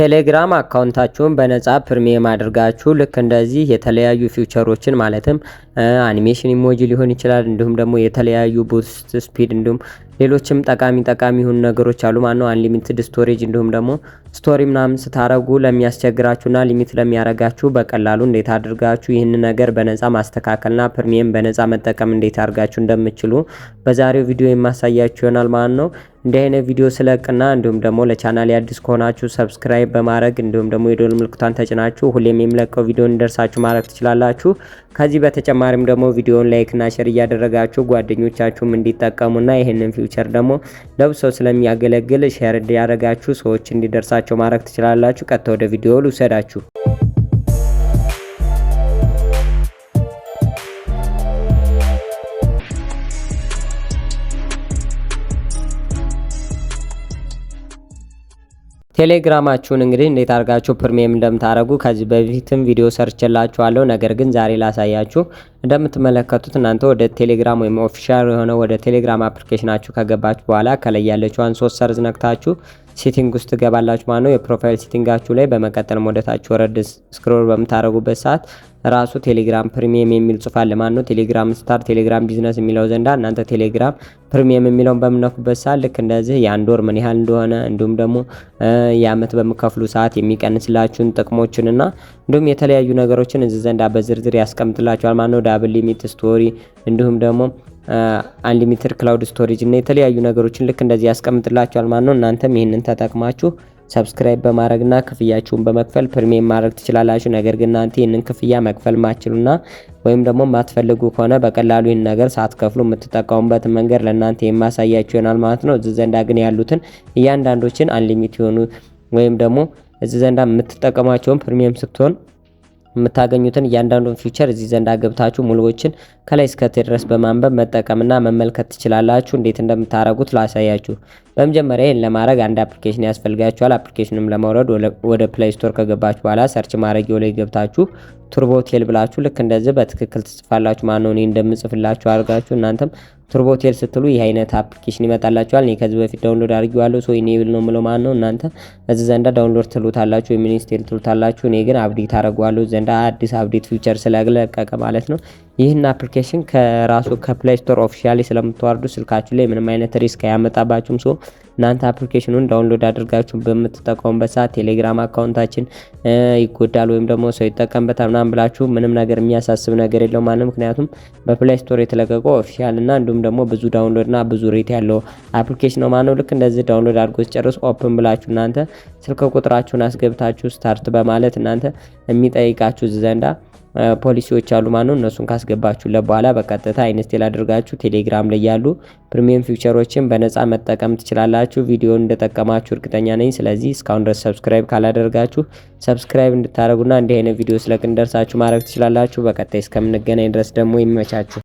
ቴሌግራም አካውንታችሁን በነጻ ፕሪሚየም አድርጋችሁ ልክ እንደዚህ የተለያዩ ፊውቸሮችን ማለትም አኒሜሽን ኢሞጂ ሊሆን ይችላል፣ እንዲሁም ደግሞ የተለያዩ ቡስት ስፒድ እንዲሁም ሌሎችም ጠቃሚ የሆኑ ነገሮች አሉ ማለት ነው። አንሊሚትድ ስቶሬጅ እንዲሁም ደግሞ ስቶሪ ምናምን ስታረጉ ለሚያስቸግራችሁና ሊሚት ለሚያረጋችሁ በቀላሉ እንዴት አድርጋችሁ ይህን ነገር በነጻ ማስተካከልና ፕሪሚየም በነጻ መጠቀም እንዴት አድርጋችሁ እንደምትችሉ በዛሬው ቪዲዮ የማሳያችሁ ይሆናል ማለት ነው። እንዲህ አይነት ቪዲዮ ስለቅና እንዲሁም ደግሞ ለቻናል አዲስ ከሆናችሁ ሰብስክራይብ በማድረግ እንዲሁም ደግሞ የደወል ምልክቷን ተጭናችሁ ሁሌም የሚለቀው ቪዲዮ እንዲደርሳችሁ ማድረግ ትችላላችሁ። ከዚህ በተጨማሪም ደግሞ ቪዲዮውን ላይክ እና ሼር እያደረጋችሁ ጓደኞቻችሁም እንዲጠቀሙና ይሄንን ፊውቸር ደግሞ ለብሰው ስለሚያገለግል ሼር እንዲያደርጋችሁ ሰዎች እንዲደርሳቸው ማድረግ ትችላላችሁ። ቀጥታ ወደ ቪዲዮ ልውሰዳችሁ። ቴሌግራማችሁን እንግዲህ እንዴት አድርጋችሁ ፕሪሚየም እንደምታደርጉ ከዚህ በፊትም ቪዲዮ ሰርችላችኋለሁ። ነገር ግን ዛሬ ላሳያችሁ። እንደምትመለከቱት እናንተ ወደ ቴሌግራም ወይም ኦፊሻል የሆነ ወደ ቴሌግራም አፕሊኬሽናችሁ ከገባችሁ በኋላ ከላይ ያለችዋን 3 ሰርዝ ነክታችሁ ሴቲንግ ውስጥ ትገባላችሁ ማለት ነው። የፕሮፋይል ሴቲንጋችሁ ላይ በመቀጠል ወደታችሁ ወረድ ስክሮል በምታደርጉበት ሰዓት ራሱ ቴሌግራም ፕሪሚየም የሚል ጽሑፍ አለ ማለት ነው። ቴሌግራም ስታር፣ ቴሌግራም ቢዝነስ የሚለው ዘንዳ እናንተ ቴሌግራም ፕሪሚየም የሚለውን በምነኩበት ሰዓት ልክ እንደዚህ የአንድ ወር ምን ያህል እንደሆነ እንዲሁም ደግሞ የአመት በምከፍሉ ሰዓት የሚቀንስላችሁን ጥቅሞችንና እንዲሁም የተለያዩ ነገሮችን እዚህ ዘንዳ በዝርዝር ያስቀምጥላችኋል ማለት ነው። ዳብል ሊሚት ስቶሪ እንዲሁም ደግሞ አንሊሚትድ ክላውድ ስቶሬጅ እና የተለያዩ ነገሮችን ልክ እንደዚህ ያስቀምጥላችኋል ማለት ነው። እናንተም ይሄንን ተጠቅማችሁ ሰብስክራይብ በማድረግና ክፍያችሁን በመክፈል ፕሪሚየም ማድረግ ትችላላችሁ። ነገር ግን እናንተ ይሄንን ክፍያ መክፈል ማትችሉና ወይም ደግሞ ማትፈልጉ ከሆነ በቀላሉ ይሄን ነገር ሳትከፍሉ የምትጠቀሙበት መንገድ ለእናንተ የማሳያችሁ ይሆናል ማለት ነው። እዚህ ዘንዳ ግን ያሉትን እያንዳንዶችን አንሊሚት የሆኑ ወይም ደግሞ እዚህ ዘንዳ የምትጠቀሟቸውን ፕሪሚየም ስትሆን የምታገኙትን እያንዳንዱን ፊውቸር እዚህ ዘንዳ ገብታችሁ ሙሉዎችን ከላይ እስከ ድረስ በማንበብ መጠቀምና መመልከት ትችላላችሁ። እንዴት እንደምታረጉት ላሳያችሁ። በመጀመሪያ ይሄን ለማድረግ አንድ አፕሊኬሽን ያስፈልጋችኋል። አፕሊኬሽኑም ለማውረድ ወደ ፕሌይ ስቶር ከገባችሁ በኋላ ሰርች ማድረጊያው ላይ ገብታችሁ ቱርቦቴል ብላችሁ ልክ እንደዚህ በትክክል ትጽፋላችሁ ማለት ነው። እኔ እንደምጽፍላችሁ አድርጋችሁ እናንተም ቱርቦቴል ስትሉ ይህ አይነት አፕሊኬሽን ይመጣላችኋል። እኔ ከዚህ በፊት ዳውንሎድ አድርጌዋለሁ። ሶ ኢኔብል ነው የምለው ማለት ነው። እናንተ እዚህ ዘንዳ ዳውንሎድ ትሉታላችሁ ወይም ኢንስቴል ትሉታላችሁ። እኔ ግን አፕዴት አደርገዋለሁ ዘንዳ አዲስ አፕዴት ፊውቸር ስለለቀቀ ማለት ነው። ይህን አፕሊኬሽን ከራሱ ከፕሌይ ስቶር ኦፊሻሊ ስለምትወርዱ ስልካችሁ ላይ ምንም አይነት ሪስክ አያመጣባችሁም። ሶ እናንተ አፕሊኬሽኑን ዳውንሎድ አድርጋችሁ በምትጠቀሙበት ሰዓት ቴሌግራም አካውንታችን ይጎዳል ወይም ደግሞ ሰው ይጠቀምበታል ምናምን ብላችሁ ምንም ነገር የሚያሳስብ ነገር የለው ማለት ነው። ምክንያቱም በፕሌይ ስቶር የተለቀቀው ኦፊሻል እና እንዲሁም ደግሞ ብዙ ዳውንሎድ እና ብዙ ሬት ያለው አፕሊኬሽን ነው ማለት ነው። ልክ እንደዚህ ዳውንሎድ አድርጎ ሲጨርስ ኦፕን ብላችሁ እናንተ ስልክ ቁጥራችሁን አስገብታችሁ ስታርት በማለት እናንተ የሚጠይቃችሁ ዘንዳ ፖሊሲዎች አሉ ማለት ነው። እነሱን ካስገባችሁለት በኋላ በቀጥታ ኢንስቴል አድርጋችሁ ቴሌግራም ላይ ያሉ ፕሪሚየም ፊውቸሮችን በነጻ መጠቀም ትችላላችሁ። ቪዲዮውን እንደጠቀማችሁ እርግጠኛ ነኝ። ስለዚህ እስካሁን ድረስ ሰብስክራይብ ካላደረጋችሁ ሰብስክራይብ እንድታደርጉና እንዲህ አይነት ቪዲዮ ስለቅ እንደርሳችሁ ማድረግ ትችላላችሁ። በቀጣይ እስከምንገናኝ ድረስ ደግሞ ይመቻችሁ።